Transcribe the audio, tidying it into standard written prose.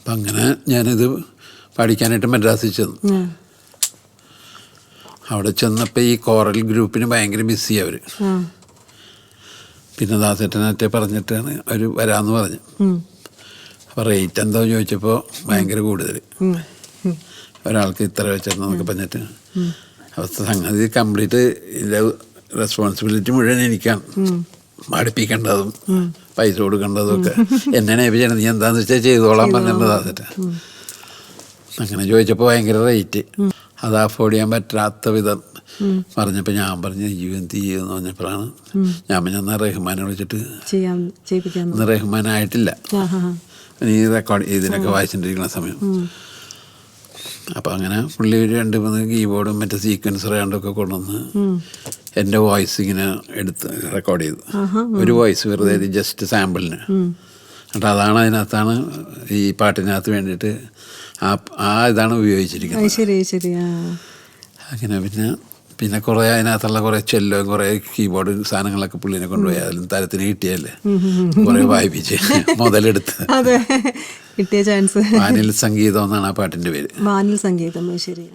അപ്പം അങ്ങനെ ഞാനിത് പഠിക്കാനായിട്ട് മദ്രാസിൽ ചെന്നു. അവിടെ ചെന്നപ്പോൾ ഈ കോറൽ ഗ്രൂപ്പിന് ഭയങ്കര ബിസി അവർ. പിന്നെ ദാസേട്ടനറ്റെ പറഞ്ഞിട്ടാണ് അവർ വരാമെന്ന് പറഞ്ഞു. അപ്പോൾ റേറ്റ് എന്താ ചോദിച്ചപ്പോൾ ഭയങ്കര കൂടുതൽ, ഒരാൾക്ക് ഇത്ര വെച്ചിരുന്നൊക്കെ പറഞ്ഞിട്ട്. അവസ്ഥ സംഗതി കംപ്ലീറ്റ് ഇതിൻ്റെ റെസ്പോൺസിബിലിറ്റി മുഴുവൻ എനിക്കാണ്. പഠിപ്പിക്കേണ്ടതും പൈസ കൊടുക്കേണ്ടതും ഒക്കെ എന്നെയാണ് ഏൽപ്പിച്ചത്. നീ എന്താണെന്ന് വെച്ചാൽ ചെയ്തോളാൻ പറഞ്ഞിട്ടുണ്ട് ദാസേട്ട. അങ്ങനെ ചോദിച്ചപ്പോൾ ഭയങ്കര റേറ്റ്, അത് അഫോർഡ് ചെയ്യാൻ പറ്റാത്ത വിധം പറഞ്ഞപ്പോൾ ഞാൻ പറഞ്ഞു അയ്യോ എന്ത് ചെയ്യുമെന്ന് പറഞ്ഞപ്പോഴാണ് ഞാൻ എന്നാൽ റഹ്മാനെ വിളിച്ചിട്ട്, ഇന്ന് റഹ്മാനായിട്ടില്ല, ഈ റെക്കോർഡ് ഇതിനൊക്കെ വായിച്ചിട്ടിരിക്കുന്ന സമയം. അപ്പം അങ്ങനെ പുള്ളി ഒരു 2-3 കീബോർഡും മറ്റേ സീക്വൻസർ കണ്ടൊക്കെ കൊണ്ടുവന്ന് എൻ്റെ വോയിസ് ഇങ്ങനെ എടുത്ത് റെക്കോർഡ് ചെയ്തു. ഒരു വോയിസ് വെറുതെ ജസ്റ്റ് സാമ്പിളിന്. എന്നിട്ട് അതാണ് അതിനകത്താണ് ഈ പാട്ടിനകത്ത് വേണ്ടിയിട്ട് ആ ഇതാണ് ഉപയോഗിച്ചിരിക്കുന്നത്. അങ്ങനെ പിന്നെ കുറേ അതിനകത്തുള്ള കുറേ ചെല്ലോ കുറേ കീബോർഡ് സാധനങ്ങളൊക്കെ പുള്ളിനെ കൊണ്ടുപോയി അതിലും തരത്തിന് കിട്ടിയല്ലേ കുറേ വായിപ്പിച്ച് മുതലെടുത്ത്. കിട്ടിയ ചാൻസ്. വാനിൽ സംഗീതം എന്നാണ് ആ പാട്ടിൻ്റെ പേര്. വാനിൽ സംഗീതം. ശരി.